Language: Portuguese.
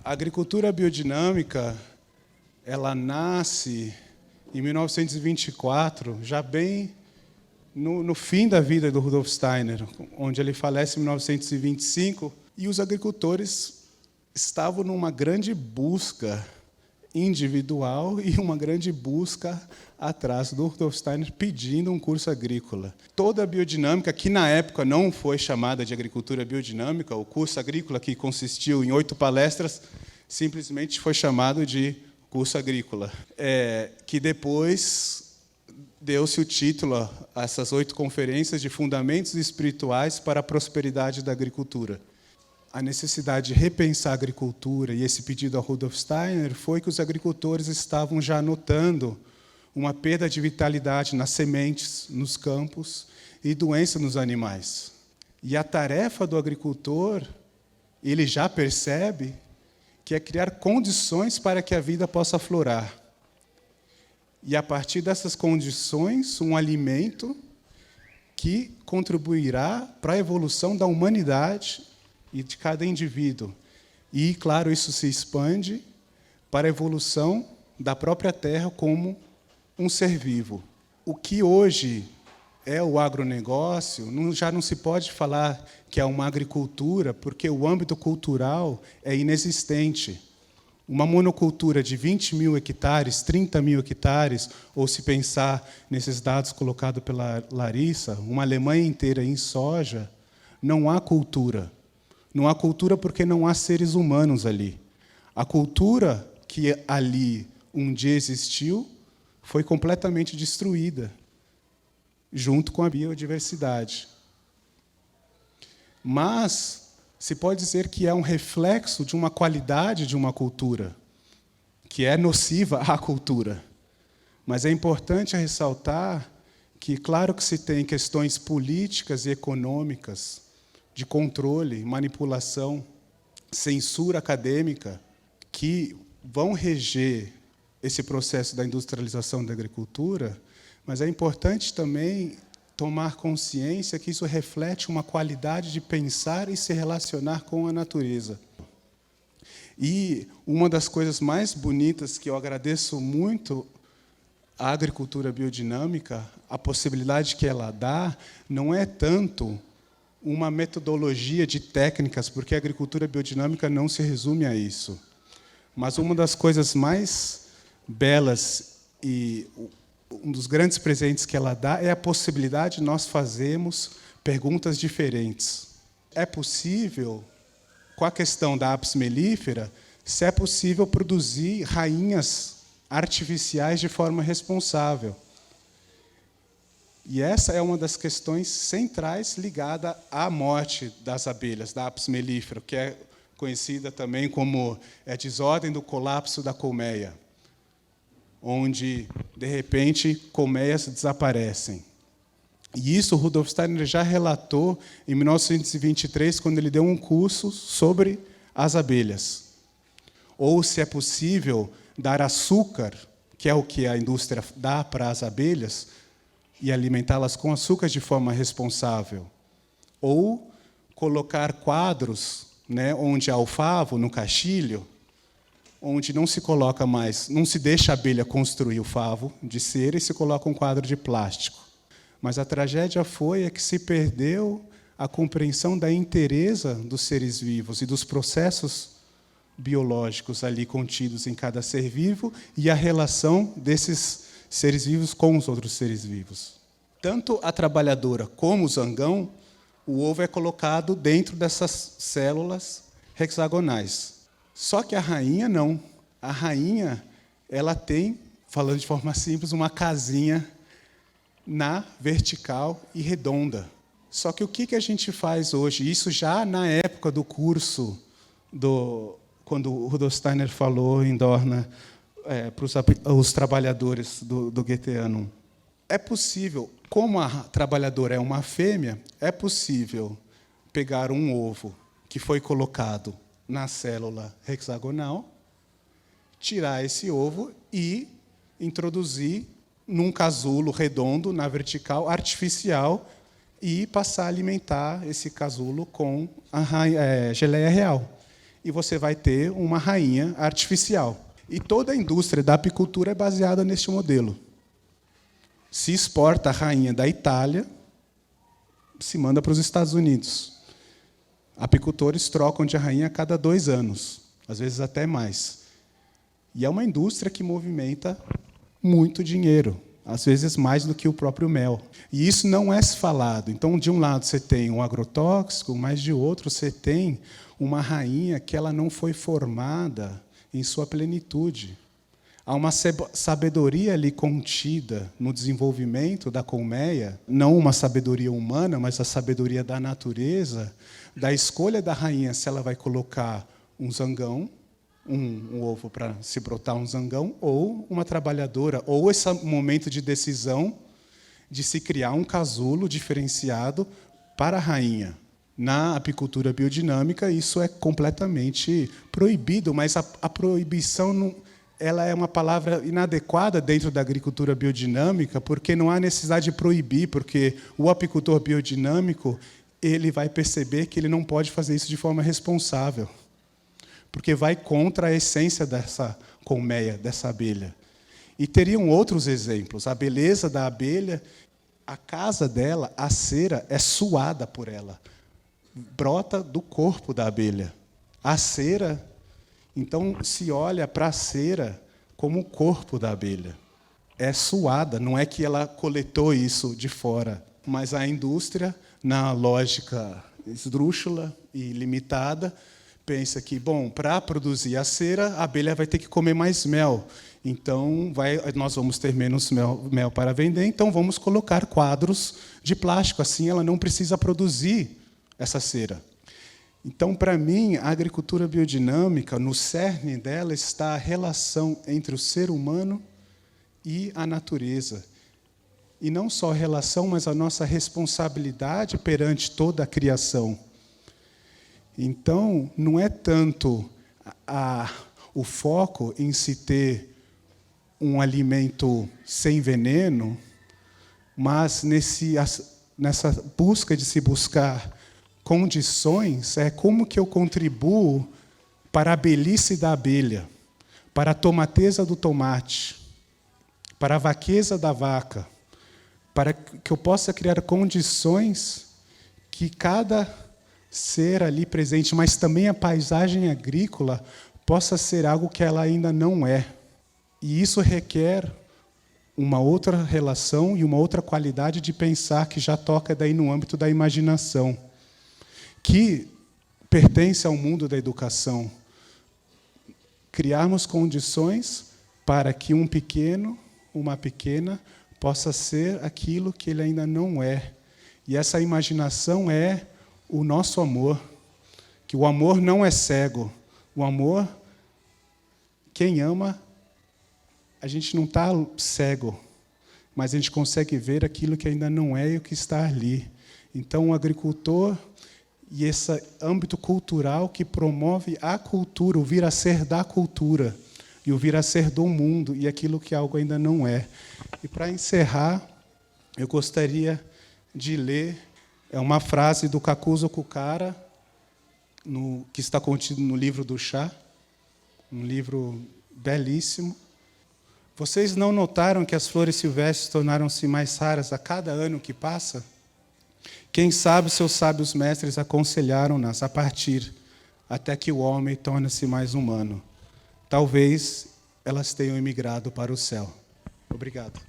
A agricultura biodinâmica, ela nasce em 1924, já bem no fim da vida do Rudolf Steiner, onde ele falece em 1925, e os agricultores estavam numa grande busca individual e uma grande busca atrás do Rudolf Steiner pedindo um curso agrícola. Toda a biodinâmica, que na época não foi chamada de agricultura biodinâmica, o curso agrícola, que consistiu em 8 palestras, simplesmente foi chamado de curso agrícola, que depois deu-se o título a essas 8 conferências de Fundamentos Espirituais para a Prosperidade da Agricultura. A necessidade de repensar a agricultura e esse pedido ao Rudolf Steiner foi que os agricultores estavam já notando uma perda de vitalidade nas sementes, nos campos, e doença nos animais. E a tarefa do agricultor, ele já percebe que é criar condições para que a vida possa aflorar. E, a partir dessas condições, um alimento que contribuirá para a evolução da humanidade e de cada indivíduo. E, claro, isso se expande para a evolução da própria Terra como um ser vivo. O que hoje é o agronegócio, já não se pode falar que é uma agricultura, porque o âmbito cultural é inexistente. Uma monocultura de 20 mil hectares, 30 mil hectares, ou se pensar nesses dados colocados pela Larissa, uma Alemanha inteira em soja, não há cultura. Não há cultura porque não há seres humanos ali. A cultura que ali um dia existiu foi completamente destruída, junto com a biodiversidade. Mas se pode dizer que é um reflexo de uma qualidade de uma cultura, que é nociva à cultura. Mas é importante ressaltar que, claro que se tem questões políticas e econômicas, de controle, manipulação, censura acadêmica, que vão reger esse processo da industrialização da agricultura, mas é importante também tomar consciência que isso reflete uma qualidade de pensar e se relacionar com a natureza. E uma das coisas mais bonitas que eu agradeço muito à agricultura biodinâmica, a possibilidade que ela dá, não é tanto uma metodologia de técnicas, porque a agricultura biodinâmica não se resume a isso. Mas uma das coisas mais belas e um dos grandes presentes que ela dá é a possibilidade de nós fazermos perguntas diferentes. É possível, com a questão da apis mellifera, se é possível produzir rainhas artificiais de forma responsável. E essa é uma das questões centrais ligada à morte das abelhas, da apis mellifera, que é conhecida também como a desordem do colapso da colmeia, onde, de repente, colmeias desaparecem. E isso o Rudolf Steiner já relatou em 1923, quando ele deu um curso sobre as abelhas. Ou se é possível dar açúcar, que é o que a indústria dá para as abelhas, e alimentá-las com açúcar de forma responsável. Ou colocar quadros, onde há o favo, no caixilho, onde não se coloca mais, não se deixa a abelha construir o favo de cera e se coloca um quadro de plástico. Mas a tragédia foi que se perdeu a compreensão da inteireza dos seres vivos e dos processos biológicos ali contidos em cada ser vivo e a relação desses seres vivos com os outros seres vivos. Tanto a trabalhadora como o zangão, o ovo é colocado dentro dessas células hexagonais. Só que a rainha não. A rainha, ela tem, falando de forma simples, uma casinha na vertical e redonda. Só que o que a gente faz hoje? Isso já na época do curso, quando o Rudolf Steiner falou em Dorna, para os trabalhadores do Goetheanum. É possível, como a trabalhadora é uma fêmea, é possível pegar um ovo que foi colocado na célula hexagonal, tirar esse ovo e introduzir num casulo redondo, na vertical, artificial, e passar a alimentar esse casulo com a geleia real. e você vai ter uma rainha artificial. E toda a indústria da apicultura é baseada neste modelo. Se exporta a rainha da Itália, se manda para os Estados Unidos. Apicultores trocam de rainha a cada 2 anos, às vezes até mais. E é uma indústria que movimenta muito dinheiro, às vezes mais do que o próprio mel. E isso não é falado. Então, de um lado, você tem um agrotóxico, mas de outro, você tem uma rainha que ela não foi formada em sua plenitude. Há uma sabedoria ali contida no desenvolvimento da colmeia, não uma sabedoria humana, mas a sabedoria da natureza, da escolha da rainha, se ela vai colocar um zangão, um ovo para se brotar um zangão, ou uma trabalhadora, ou esse momento de decisão de se criar um casulo diferenciado para a rainha. Na apicultura biodinâmica, isso é completamente proibido, mas a proibição não, ela é uma palavra inadequada dentro da agricultura biodinâmica, porque não há necessidade de proibir, porque o apicultor biodinâmico ele vai perceber que ele não pode fazer isso de forma responsável, porque vai contra a essência dessa colmeia, dessa abelha. E teriam outros exemplos. A beleza da abelha, a casa dela, a cera, é suada por ela. Brota do corpo da abelha. A cera, então, se olha para a cera como o corpo da abelha. É suada, não é que ela coletou isso de fora, mas a indústria, na lógica esdrúxula e limitada, pensa que, bom, para produzir a cera, a abelha vai ter que comer mais mel. Então, nós vamos ter menos mel para vender, então vamos colocar quadros de plástico, assim ela não precisa produzir essa cera. Então, para mim, a agricultura biodinâmica, no cerne dela está a relação entre o ser humano e a natureza. E não só a relação, mas a nossa responsabilidade perante toda a criação. Então, não é tanto o foco em se ter um alimento sem veneno, mas nessa busca de se buscar condições, é como que eu contribuo para a velhice da abelha, para a tomateza do tomate, para a vaqueza da vaca, para que eu possa criar condições que cada ser ali presente, mas também a paisagem agrícola, possa ser algo que ela ainda não é. E isso requer uma outra relação e uma outra qualidade de pensar que já toca daí no âmbito da imaginação, que pertence ao mundo da educação. Criarmos condições para que um pequeno, uma pequena, possa ser aquilo que ele ainda não é. E essa imaginação é o nosso amor, que o amor não é cego. O amor, quem ama, a gente não está cego, mas a gente consegue ver aquilo que ainda não é e o que está ali. Então, o agricultor e esse âmbito cultural que promove a cultura, o vir a ser da cultura, e o vir a ser do mundo, e aquilo que algo ainda não é. E, para encerrar, eu gostaria de ler uma frase do Kakuzo Kukara, que está contido no livro do chá, um livro belíssimo. Vocês não notaram que as flores silvestres tornaram-se mais raras a cada ano que passa? Quem sabe seus sábios mestres aconselharam-nas a partir, até que o homem torne-se mais humano. Talvez elas tenham emigrado para o céu. Obrigado.